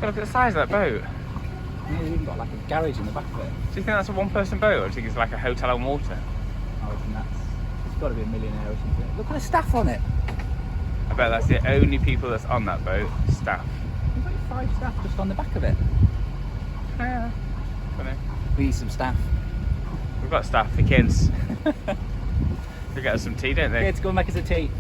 Look at the size of that boat. Yeah, they've even got like a garage in the back of it. Do you think that's a one-person boat, or do you think it's like a hotel on water? I reckon it's got to be a millionaire or something. Look at the staff on it. I bet that's the only people that's on that boat, staff. There's like 5 staff just on the back of it. Yeah, funny. We need some staff. We've got staff for kids. They get us some tea, don't they? Kids, go and make us a tea.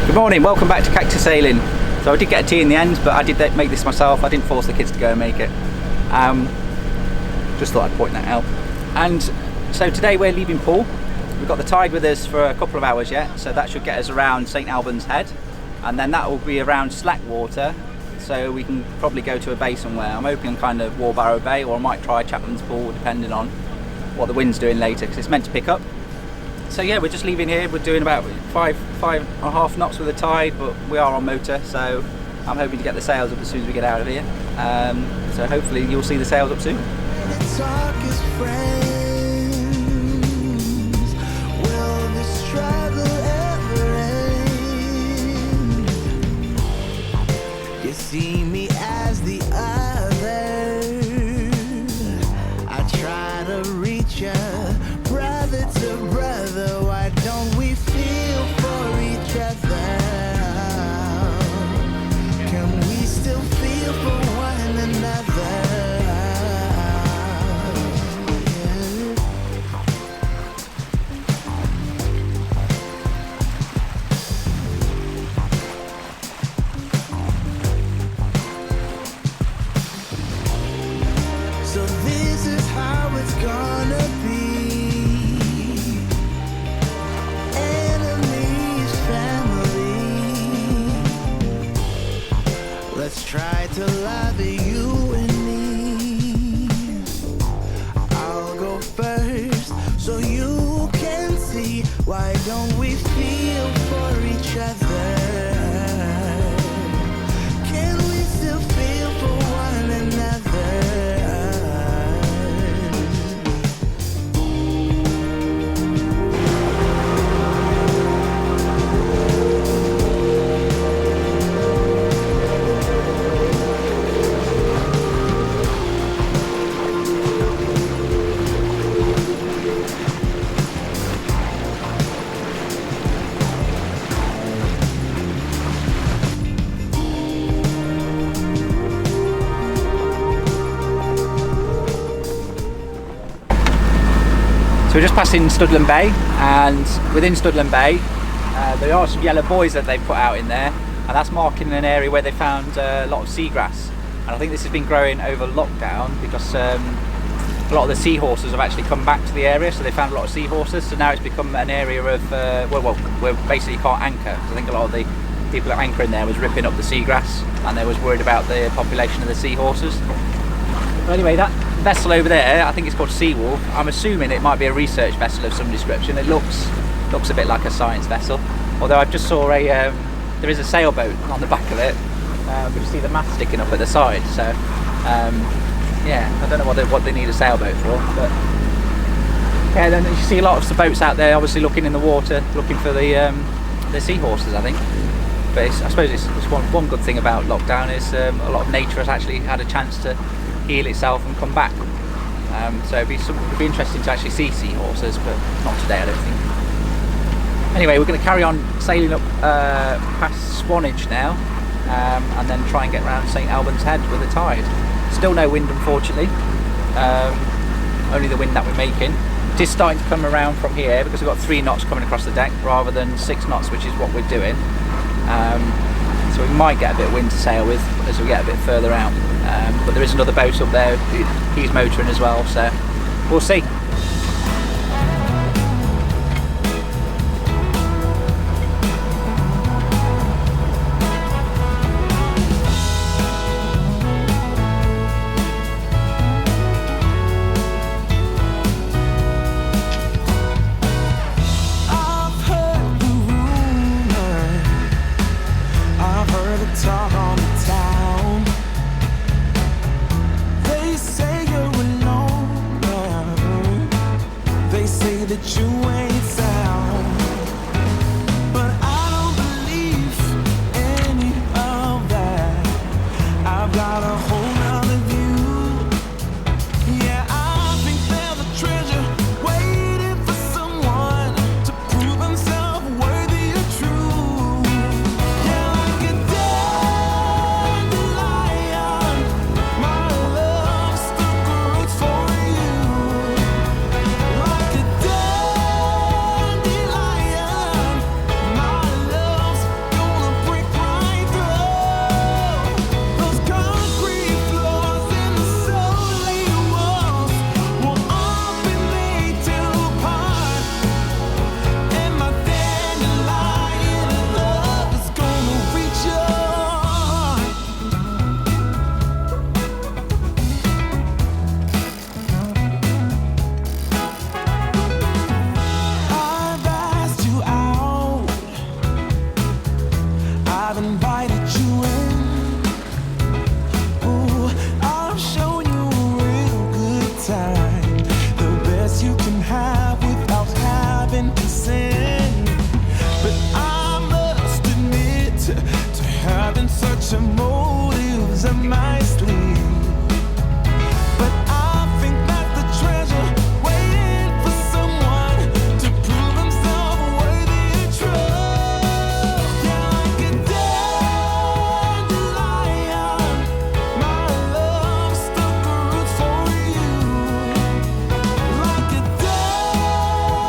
Good morning, welcome back to Cactus Sailing. So I did get a tea in the end, but I did make this myself. I didn't force the kids to go and make it. Just thought I'd point that out. And so today we're leaving Poole. We've got the tide with us for a couple of hours yet, so that should get us around St Albans Head, and then that will be around slack water, so we can probably go to a bay somewhere. I'm hoping kind of Warborough Bay, or I might try Chapman's Pool, depending on what the wind's doing later, because it's meant to pick up. So yeah, we're just leaving here. We're doing about five and a half knots with the tide, but we are on motor, so I'm hoping to get the sails up as soon as we get out of here. So hopefully you'll see the sails up soon. See me as the other, I try to reach you, brother to brother. Why don't we feel for each other? Can we still feel for one another? So this is how it's gonna be. Enemies, family. Let's try to love you and me. I'll go first so you can see. Why don't we feel for each other? Can we still feel for one another? So we're just passing Studland Bay, and within Studland Bay there are some yellow buoys that they've put out in there, and that's marking an area where they found a lot of seagrass. And I think this has been growing over lockdown because a lot of the seahorses have actually come back to the area, so they found a lot of seahorses. So now it's become an area of where basically you can't anchor. So I think a lot of the people that anchor in there was ripping up the seagrass, and they was worried about the population of the seahorses. But anyway, that vessel over there, I think it's called Seawolf. I'm assuming it might be a research vessel of some description. It looks a bit like a science vessel, although I just saw there is a sailboat on the back of it, but you see the mast sticking up at the side. So yeah, I don't know what they need a sailboat for, but yeah, then you see a lot of the boats out there obviously looking in the water, looking for the seahorses, I think. But I suppose it's one good thing about lockdown is a lot of nature has actually had a chance to heal itself and come back. So it'd be interesting to actually see seahorses, but not today, I don't think. Anyway, we're going to carry on sailing up past Swanage now, and then try and get around St Albans Head with the tide. Still no wind, unfortunately. Only the wind that we're making. It is starting to come around from here because we've got 3 knots coming across the deck rather than 6 knots, which is what we're doing. So we might get a bit of wind to sail with as we get a bit further out. But there is another boat up there, he's motoring as well, so we'll see. Talk on the town. They say you're alone. that you ain't sound. But I don't believe any of that. I've got a whole nother view. Yeah, I think there's a treasure waiting for someone to prove himself worthy or true. Yeah, like a dandelion, my love stuck roots for you. Like a dandelion, my love's gonna break right through those concrete floors and the solid walls. Will all be made to part, and my dandelion love is gonna reach your heart. I've asked you out, I've invited you in. Ooh, I've shown you a real good time, the best you can have without having to sin. But I must admit to having such a motives up my sleeve. But I think that the treasure waiting for someone to prove himself worthy and true. Yeah, like a dandelion, my love stuck roots for you. Like a dandelion,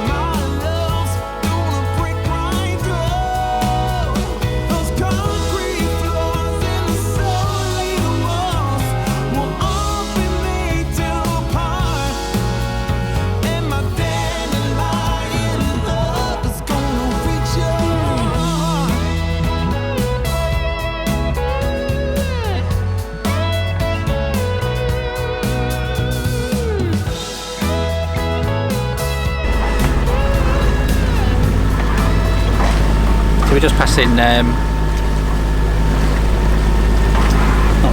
my love's gonna break right through those concrete floors and the solid walls. Will all be made to part, and my dandelion love is gonna reach your heart. So we're just passing, not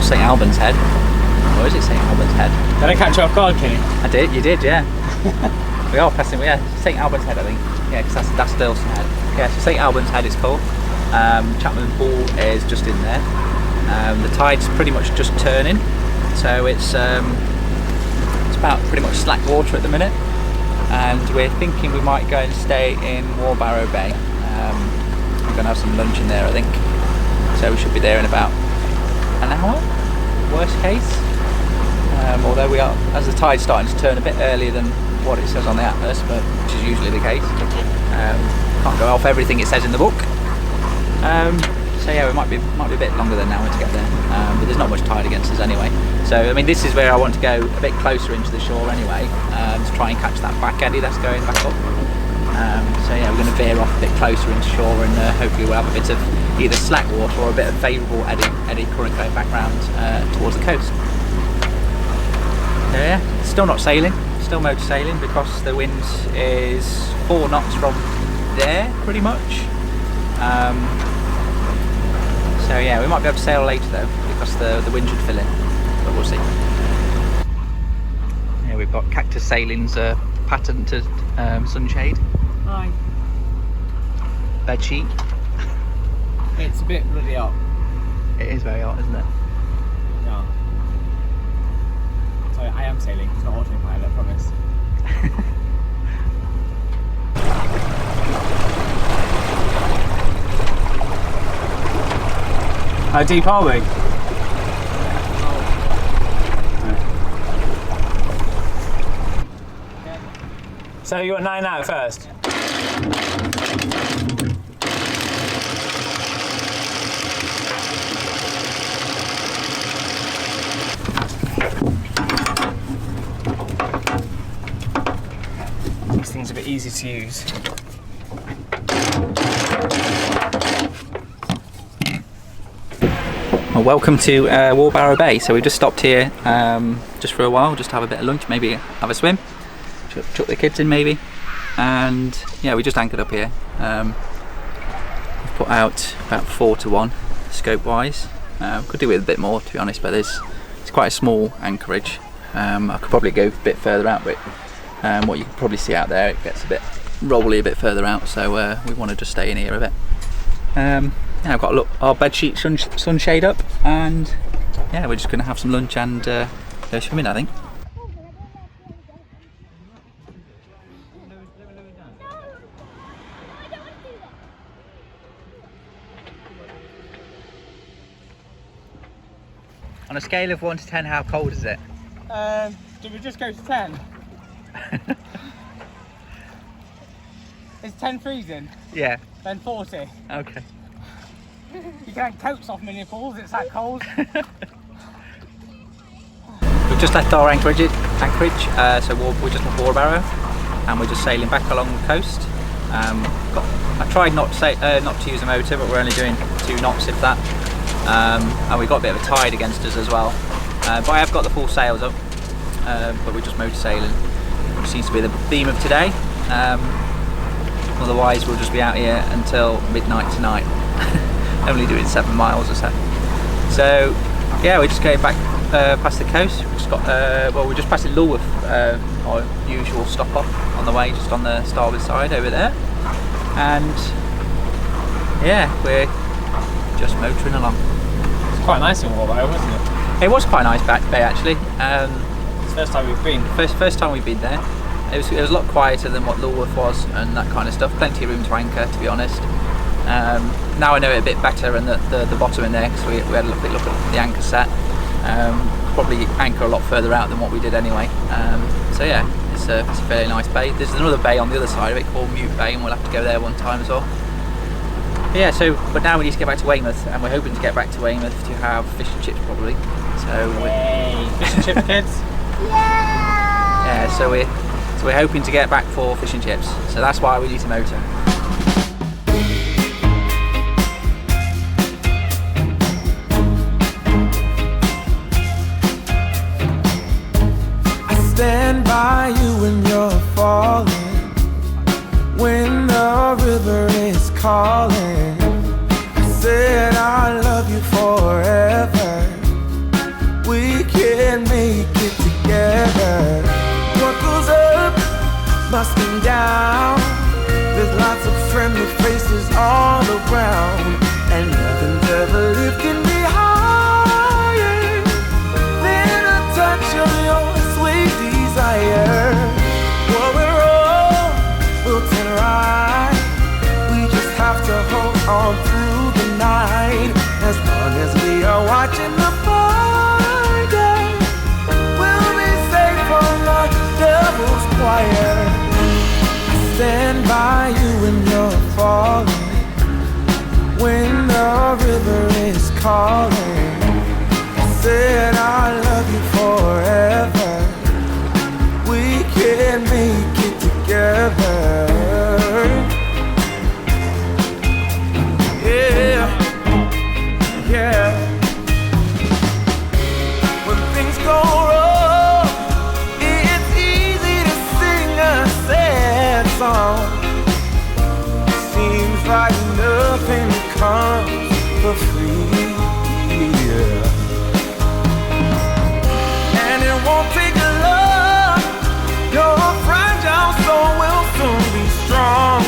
St Albans Head, or is it St Albans Head? Did I catch you off guard, Kenny? I did, you did, yeah. We are passing, yeah, St Albans Head, I think. Yeah, because that's Stilson Head. Yeah, so St Albans Head is called. Chapman Pool is just in there. The tide's pretty much just turning, so it's about pretty much slack water at the minute. And we're thinking we might go and stay in Wheelbarrow Bay. We're going to have some lunch in there, I think. So we should be there in about an hour, worst case. Although we are, as the tide's starting to turn a bit earlier than what it says on the atlas, but which is usually the case. Can't go off everything it says in the book. So yeah, we might be a bit longer than an hour to get there, but there's not much tide against us anyway. So I mean, this is where I want to go a bit closer into the shore anyway, to try and catch that back eddy that's going back up. So yeah, we're going to veer off a bit closer into shore, and hopefully we'll have a bit of either slack water or a bit of favourable eddy current going back round towards the coast. So yeah, still not sailing, still motor sailing, because the wind is 4 knots from there pretty much. So yeah, we might be able to sail later though, because the wind should fill in, but we'll see. Yeah, we've got Cactus Sailing's patented sunshade. Hi. Bed sheet. It's a bit bloody hot. It is very hot, isn't it? Yeah. Sorry, I am sailing, it's not autopilot, I promise. How deep are we? So you got 9 out first? These things are a bit easy to use. Well, welcome to Wheelbarrow Bay. So we've just stopped here just for a while, just to have a bit of lunch, maybe have a swim, chuck the kids in maybe, and yeah, we just anchored up here. We've put out about 4 to 1 scope wise. Could do with a bit more, to be honest, but it's quite a small anchorage. I could probably go a bit further out, but What you can probably see out there, it gets a bit rolly a bit further out, so we want to just stay in here a bit. Yeah, I've got our bed sheet sunshade up, and yeah, we're just going to have some lunch and go swimming, I think. On a scale of 1 to 10, how cold is it? Did we just go to 10? Is 10 freezing? Yeah. Then 40. Okay. You can't coats off mini pools, it's that cold. We've just left our anchorage, so we're just off Bavaria, and we're just sailing back along the coast. I tried not to use a motor, but we're only doing 2 knots if that. And we've got a bit of a tide against us as well. But I have got the full sails up, but we're just motor sailing, which seems to be the theme of today. Otherwise we'll just be out here until midnight tonight, only doing 7 miles or so. So yeah, we're just going back past the coast. We've just got, well, we're just passing Lulworth, our usual stop off on the way, just on the starboard side over there. And yeah, we're just motoring along. It's quite nice in Bavaria, wasn't it? It was quite a nice bay actually. It's the first time we've been. First time we've been there. It was a lot quieter than what Lulworth was and that kind of stuff. Plenty of room to anchor, to be honest. Now I know it a bit better, and the bottom in there, because we had a quick look at the anchor set. Probably anchor a lot further out than what we did anyway. So yeah, it's a fairly nice bay. There's another bay on the other side of it called Mute Bay, and we'll have to go there one time as well. But yeah, but now we need to get back to Weymouth, and we're hoping to get back to Weymouth to have fish and chips probably. So Yay! Fish and chips, kids. Yeah, so we're hoping to get back for fish and chips. So that's why we need a motor. Stand by you when you're falling, when the river is calling. I said I love you forever. We can make it together. What goes up must come down. There's lots of friendly faces all around, and nothing's ever lifting me higher than a touch of your sweet desire. Well, we're all built in right. We just have to hold on through the night. As long as we are watching the fire, we'll be safe from the devil's choir. I stand by you when you're falling, when the river is calling. I said I love you forever. We can make it together. Yeah, yeah. When things go wrong, it's easy to sing a sad song. Seems like nothing comes for free. Yeah. And it won't take a lot. Your fragile soul will soon be strong.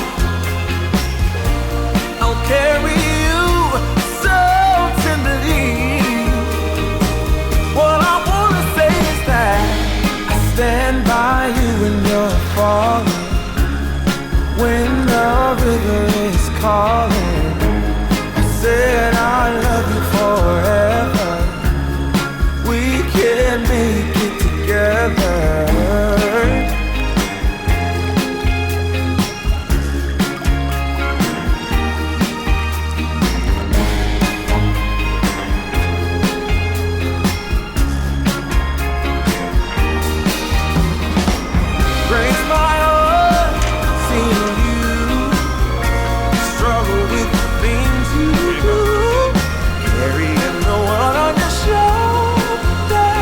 I'll carry you so tenderly. What I wanna say is that I stand by you when you're falling, when the river is calling. I said I love you forever. We can make it together. Breaks my heart seeing you struggle with the things you do, carrying the one on your shoulder.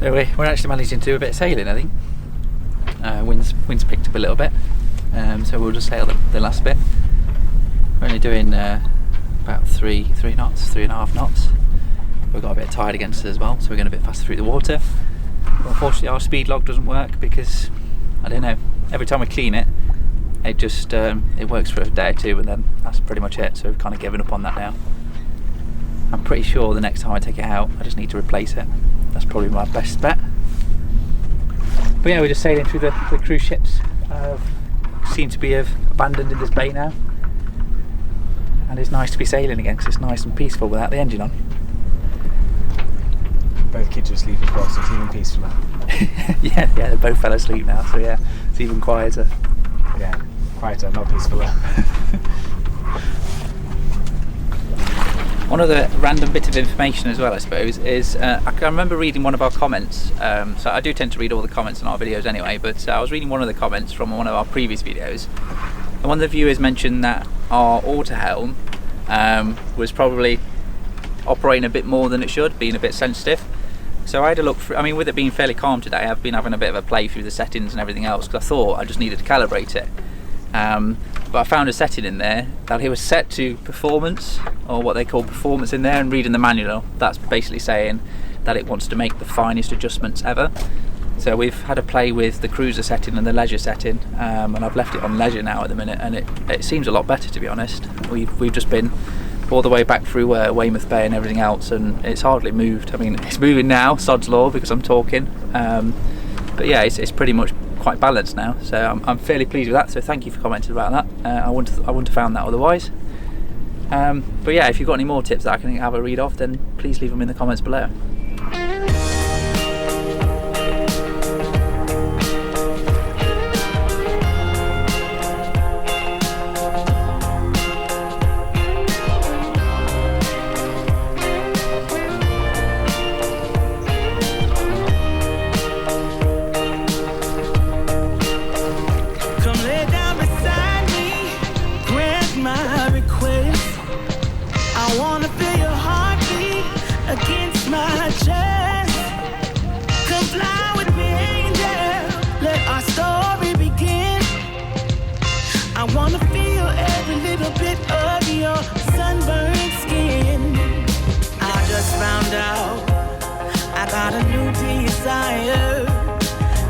So we're actually managing to do a bit of sailing, I think. Wind's picked up a little bit, so we'll just sail the last bit. We're only doing about 3 knots, 3.5 knots. We've got a bit of tide against us as well, so we're going a bit faster through the water. But unfortunately our speed log doesn't work because, I don't know, every time we clean it, it just it works for a day or two and then that's pretty much it, so we've kind of given up on that now. I'm pretty sure the next time I take it out I just need to replace it. That's probably my best bet. But yeah, we're just sailing through the cruise ships. Seem to be abandoned in this bay now, and it's nice to be sailing again because it's nice and peaceful without the engine on. Both kids are asleep as well, so it's even peacefuler. yeah, they both fell asleep now, so yeah, it's even quieter. Yeah, quieter, not peacefuler. One other random bit of information as well, I suppose, is I can remember reading one of our comments. So I do tend to read all the comments on our videos anyway, but I was reading one of the comments from one of our previous videos, and one of the viewers mentioned that our auto helm was probably operating a bit more than it should, being a bit sensitive. So I had a look through, I mean, with it being fairly calm today, I've been having a bit of a play through the settings and everything else because I thought I just needed to calibrate it. But I found a setting in there that it was set to performance, or what they call performance in there, and reading the manual, that's basically saying that it wants to make the finest adjustments ever. So we've had a play with the cruiser setting and the leisure setting, and I've left it on leisure now at the minute, and it seems a lot better, to be honest. We've just been all the way back through Weymouth Bay and everything else, and it's hardly moved. I mean, it's moving now, sod's law, because I'm talking. But yeah, it's pretty much quite balanced now, so I'm fairly pleased with that, so thank you for commenting about that. I wouldn't have found that otherwise. But yeah, if you've got any more tips that I can have a read of, then please leave them in the comments below.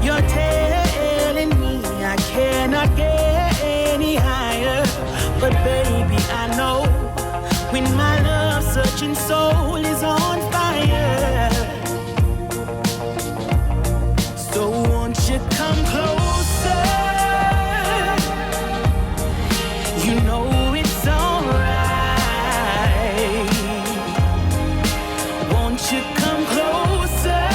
You're telling me I cannot get any higher, but baby I know when my love searching soul is on fire. So won't you come closer? You know it's alright. Won't you come closer?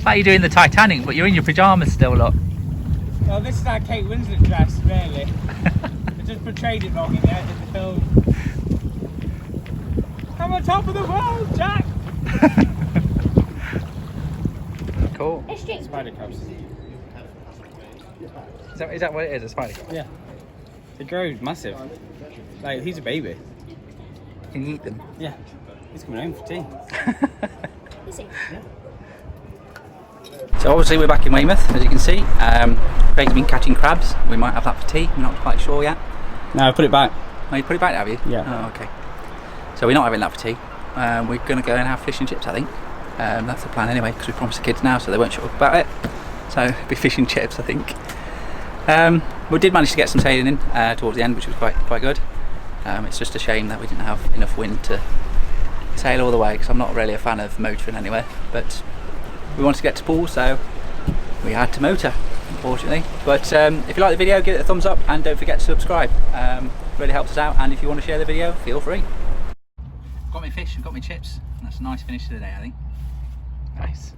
Like you're doing the Titanic, but you're in your pyjamas still, look. Well, this is our Kate Winslet dress, really. They just portrayed it wrong in the film. I'm on top of the world, Jack! Cool. Spider crabs. Is that what it is, a spider crab? Yeah. They grow massive. Like, he's a baby. Can you eat them? Yeah. He's coming home for tea. Is he? Yeah. So obviously we're back in Weymouth, as you can see. Craig's been catching crabs. We might have that for tea, we're not quite sure yet. No, I put it back. Oh, you put it back, have you? Yeah. Oh, okay. So we're not having that for tea. We're going to go and have fish and chips, I think. That's the plan anyway, because we promised the kids now, so they won't shut up about it. So it'll be fish and chips, I think. We did manage to get some sailing in towards the end, which was quite good. It's just a shame that we didn't have enough wind to sail all the way, because I'm not really a fan of motoring anywhere, but we wanted to get to pool, so we had to motor, unfortunately. But if you like the video, give it a thumbs up and don't forget to subscribe. Really helps us out, and if you want to share the video, feel free. Got me fish, I've got me chips. That's a nice finish to the day, I think. Nice.